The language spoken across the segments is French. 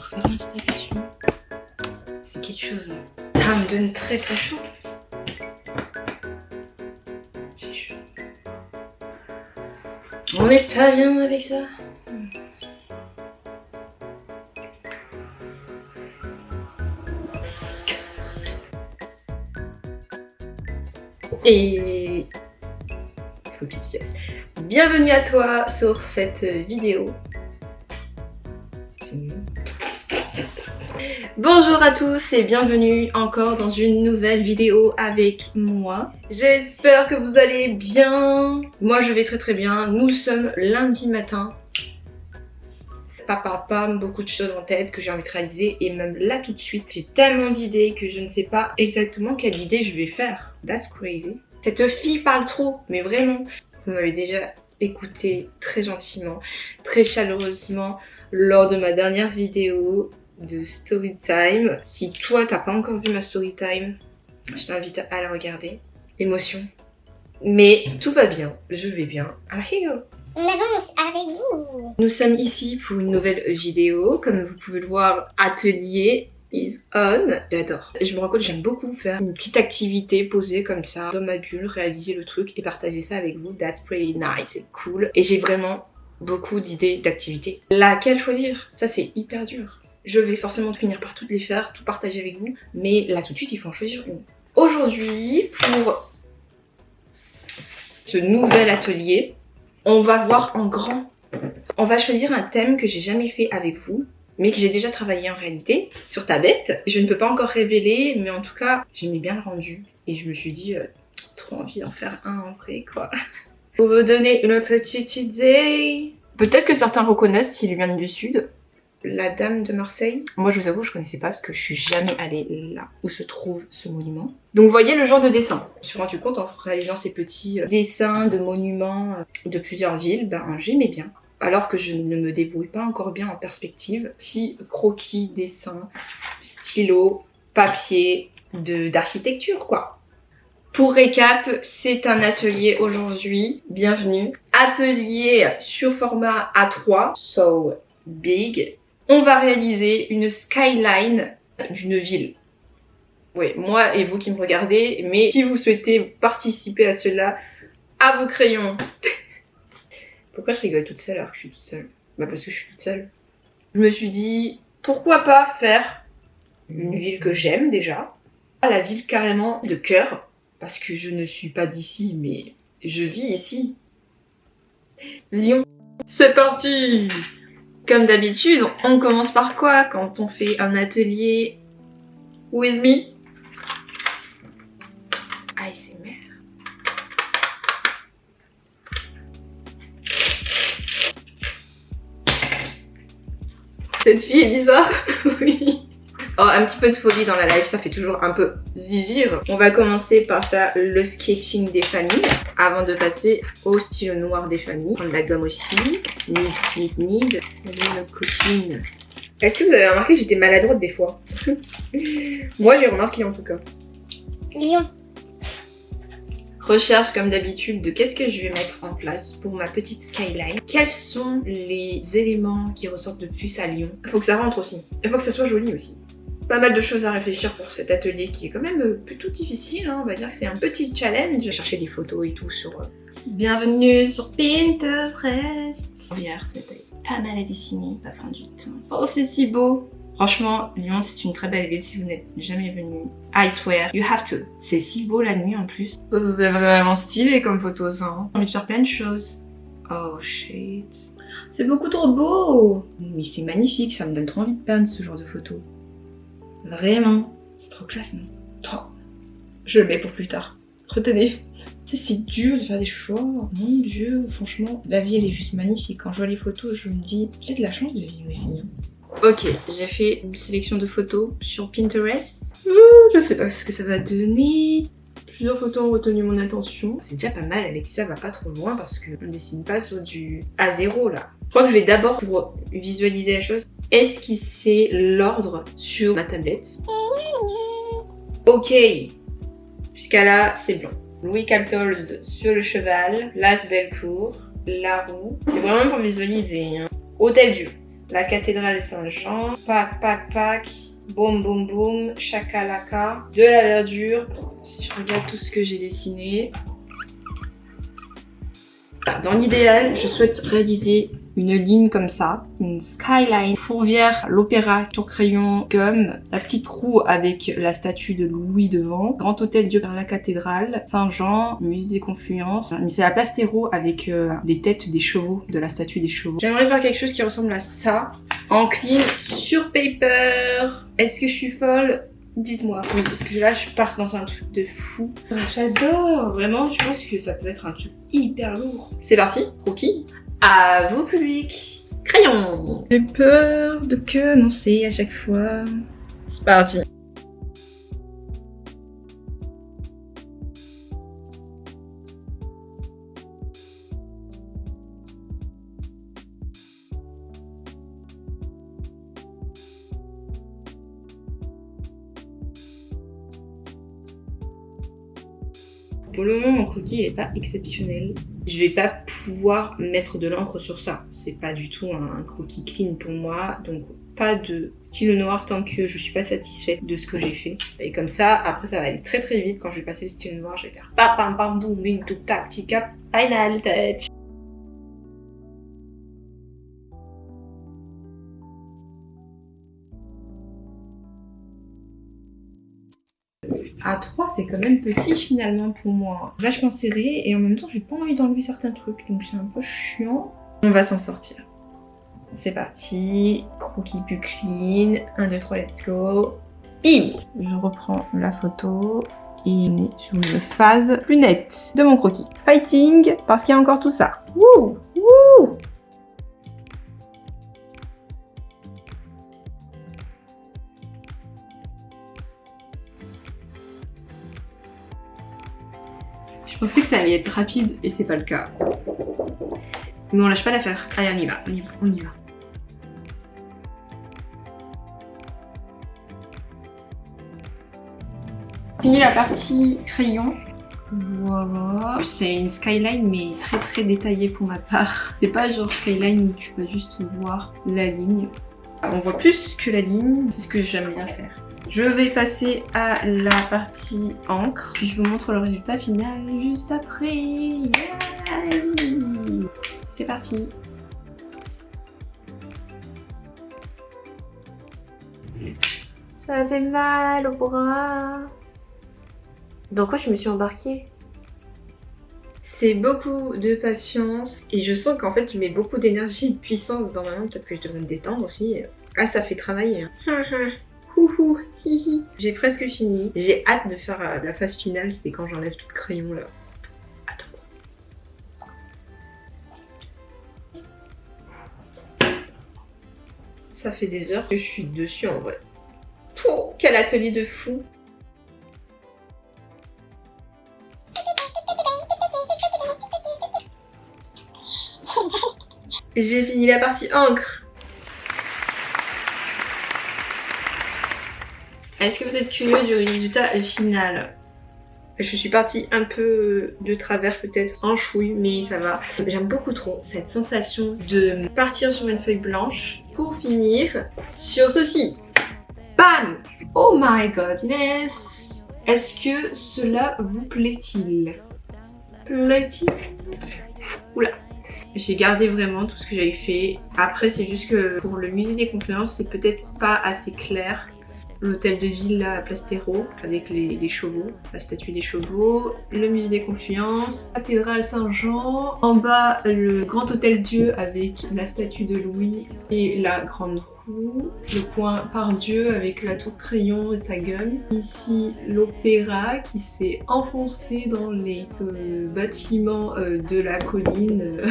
pour faire l'installation. C'est quelque chose. Ça me donne très très chaud. J'ai chaud. On n'est pas bien avec ça. Et bienvenue à toi sur cette vidéo. Bonjour à tous et bienvenue encore dans une nouvelle vidéo avec moi. J'espère que vous allez bien. Moi je vais très très bien. Nous sommes lundi matin. Beaucoup de choses en tête que j'ai envie de réaliser et même là tout de suite j'ai tellement d'idées que je ne sais pas exactement quelle idée je vais faire. That's crazy. Cette fille parle trop, mais vraiment. Vous m'avez déjà écouté très gentiment, très chaleureusement lors de ma dernière vidéo de story time. Si toi t'as pas encore vu ma story time, je t'invite à la regarder. Émotion. Mais tout va bien, je vais bien. I'm here. On avance avec vous. Nous sommes ici pour une nouvelle vidéo. Comme vous pouvez le voir, atelier is on. J'adore. Je me rends compte, j'aime beaucoup faire une petite activité posée comme ça, dans ma bulle, réaliser le truc et partager ça avec vous. That's pretty nice, c'est cool. Et j'ai vraiment beaucoup d'idées d'activités. Laquelle choisir? Ça c'est hyper dur. Je vais forcément finir par toutes les faire, tout partager avec vous. Mais là tout de suite, il faut en choisir une. Aujourd'hui, pour ce nouvel atelier, on va voir en grand. On va choisir un thème que j'ai jamais fait avec vous, mais que j'ai déjà travaillé en réalité sur tablette. Je ne peux pas encore révéler, mais en tout cas, j'aimais bien le rendu. Et je me suis dit, trop envie d'en faire un en vrai, quoi. Pour vous donner une petite idée. Peut-être que certains reconnaissent s'ils viennent du sud. La Dame de Marseille. Moi, je vous avoue, je connaissais pas parce que je suis jamais allée là où se trouve ce monument. Donc, vous voyez le genre de dessin. Je me suis rendu compte en réalisant ces petits dessins de monuments de plusieurs villes, ben j'aimais bien. Alors que je ne me débrouille pas encore bien en perspective. Petit croquis, dessin, stylo, papier, d'architecture quoi. Pour récap, c'est un atelier aujourd'hui. Bienvenue. Atelier sur format A3, so big. On va réaliser une skyline d'une ville. Oui, moi et vous qui me regardez, mais si vous souhaitez participer à cela, à vos crayons. Pourquoi je rigole toute seule alors que je suis toute seule? Bah parce que je suis toute seule. Je me suis dit, pourquoi pas faire une ville que j'aime déjà, la ville carrément de cœur, parce que je ne suis pas d'ici, mais je vis ici. Lyon. C'est parti! Comme d'habitude, on commence par quoi quand on fait un atelier with me? ASMR. Cette fille est bizarre. Oui. Oh, un petit peu de folie dans la live, ça fait toujours un peu zizir. On va commencer par faire le sketching des familles avant de passer au stylo noir des familles. Prendre la gomme aussi. Need. La copine. Est-ce que vous avez remarqué que j'étais maladroite des fois? Moi j'ai remarqué en tout cas. Lyon. Recherche comme d'habitude de qu'est-ce que je vais mettre en place pour ma petite skyline. Quels sont les éléments qui ressortent le plus à Lyon? Il faut que ça rentre aussi. Il faut que ça soit joli aussi. Pas mal de choses à réfléchir pour cet atelier qui est quand même plutôt difficile, hein. On va dire que c'est un petit challenge. Je vais chercher des photos et tout sur... Bienvenue sur Pinterest. Hier c'était pas mal à dessiner, ça prend du temps. Oh c'est si beau. Franchement, Lyon c'est une très belle ville si vous n'êtes jamais venu. I swear, you have to. C'est si beau la nuit en plus. C'est vraiment stylé comme photo ça. Hein. J'ai envie de faire plein de choses. Oh shit. C'est beaucoup trop beau. Mais c'est magnifique, ça me donne trop envie de peindre ce genre de photos. Vraiment. C'est trop classe, non? Oh. Je le mets pour plus tard. Retenez. C'est dur de faire des choix. Mon dieu, franchement, la vie elle est juste magnifique. Quand je vois les photos, je me dis, j'ai de la chance de vivre ici. Hein. Ok, j'ai fait une sélection de photos sur Pinterest. Je sais pas ce que ça va donner. Plusieurs photos ont retenu mon attention. C'est déjà pas mal, avec ça va pas trop loin parce qu'on ne dessine pas sur du A0 là. Je crois que je vais d'abord, pour visualiser la chose, esquisser l'ordre sur ma tablette. Ok, jusqu'à là c'est blanc. Louis XIV sur le cheval, Place Bellecour, la roue. C'est vraiment pour visualiser. Hein. Hôtel Dieu. La cathédrale Saint-Jean, pac, boum boum boum, chakalaka, de la verdure. Si je regarde tout ce que j'ai dessiné. Dans l'idéal, je souhaite réaliser une ligne comme ça, une skyline, fourvière, l'opéra, tour crayon, gomme, la petite roue avec la statue de Louis devant, grand hôtel Dieu par la cathédrale, Saint-Jean, musée des Confluences, mais c'est la place terreau avec les têtes des chevaux, de la statue des chevaux. J'aimerais faire quelque chose qui ressemble à ça, en clean sur paper. Est-ce que je suis folle? Dites-moi. Oui, parce que là, je pars dans un truc de fou. J'adore. Vraiment, je pense que ça peut être un truc hyper lourd. C'est parti, croquis. À vous, public. Crayon. J'ai peur de commencer à chaque fois. C'est parti. Pour le moment, mon croquis n'est pas exceptionnel. Je vais pas pouvoir mettre de l'encre sur ça. C'est pas du tout un croquis clean pour moi. Donc pas de stylo noir tant que je suis pas satisfaite de ce que j'ai fait. Et comme ça, après ça va aller très très vite. Quand je vais passer le stylo noir, je vais faire pam pam pam boum bing tout tac tic up final touch. A3 c'est quand même petit finalement pour moi. Vachement serré et en même temps j'ai pas envie d'enlever certains trucs donc c'est un peu chiant. On va s'en sortir. C'est parti. Croquis plus clean. 1, 2, 3, let's go. Bim! Je reprends la photo et on est sur une phase plus nette de mon croquis. Fighting parce qu'il y a encore tout ça. Wouh! Wouh! Je pensais que ça allait être rapide et c'est pas le cas. Mais on lâche pas l'affaire. Allez, on y va, on y va, on y va. Fini la partie crayon. Voilà. C'est une skyline mais très très détaillée pour ma part. C'est pas genre skyline où tu peux juste voir la ligne. On voit plus que la ligne, c'est ce que j'aime bien faire. Je vais passer à la partie encre, puis je vous montre le résultat final juste après. Yeah, c'est parti. Ça fait mal au bras. Dans quoi je me suis embarquée? C'est beaucoup de patience et je sens qu'en fait je mets beaucoup d'énergie et de puissance dans ma main. Peut-être que je devrais me détendre aussi. Ah, ça fait travailler. Houhou, hihi. J'ai presque fini. J'ai hâte de faire la phase finale, c'est quand j'enlève tout le crayon là. Attends. Ça fait des heures que je suis dessus en vrai. Oh, quel atelier de fou. J'ai fini la partie encre. Est-ce que vous êtes curieux du résultat final? Je suis partie un peu de travers, peut-être en chouille, mais ça va. J'aime beaucoup trop cette sensation de partir sur une feuille blanche pour finir sur ceci. Bam! Oh my godness! Est-ce que cela vous plaît-il? Plaît-il? Oula! J'ai gardé vraiment tout ce que j'avais fait. Après, c'est juste que pour le musée des Confluences, c'est peut-être pas assez clair. L'hôtel de ville là, à Place Terreau avec les chevaux, la statue des chevaux, le musée des Confluences, cathédrale Saint-Jean, en bas le grand hôtel Dieu avec la statue de Louis et la grande roue, le coin par Dieu avec la tour crayon et sa gueule, ici l'opéra qui s'est enfoncé dans les bâtiments de la colline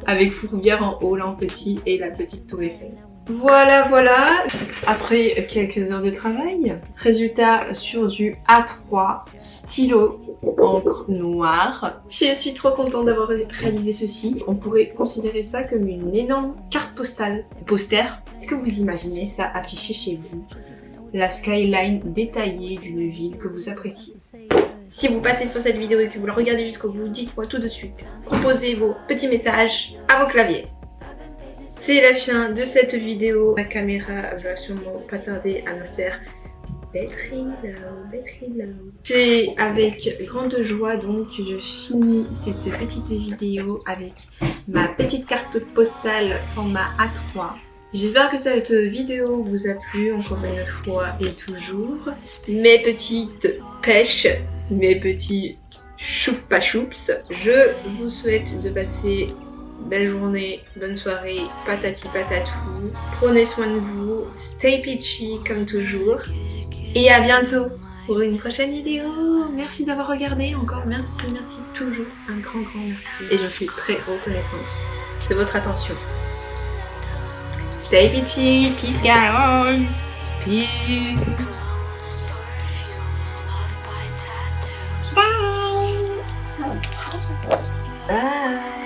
avec Fourvière en haut là en petit et la petite tour Eiffel. Voilà, voilà, après quelques heures de travail, résultat sur du A3, stylo, encre noire. Je suis trop contente d'avoir réalisé ceci. On pourrait considérer ça comme une énorme carte postale, poster. Est-ce que vous imaginez ça affiché chez vous? La skyline détaillée d'une ville que vous appréciez. Si vous passez sur cette vidéo et que vous la regardez jusqu'au bout, dites-moi tout de suite. Proposez vos petits messages à vos claviers. C'est la fin de cette vidéo. La caméra va sûrement pas tarder à me faire batterie là. C'est avec grande joie donc que je finis cette petite vidéo avec ma petite carte postale format A3. J'espère que cette vidéo vous a plu encore une fois et toujours. Mes petites pêches, mes petits choupa choups. Je vous souhaite de passer une belle journée, bonne soirée, patati patatou. Prenez soin de vous, stay peachy comme toujours. Et à bientôt pour une prochaine vidéo. Merci d'avoir regardé encore, merci toujours, un grand merci. Et je suis très reconnaissante de votre attention. Stay peachy, peace guys, peace. Bye. Bye.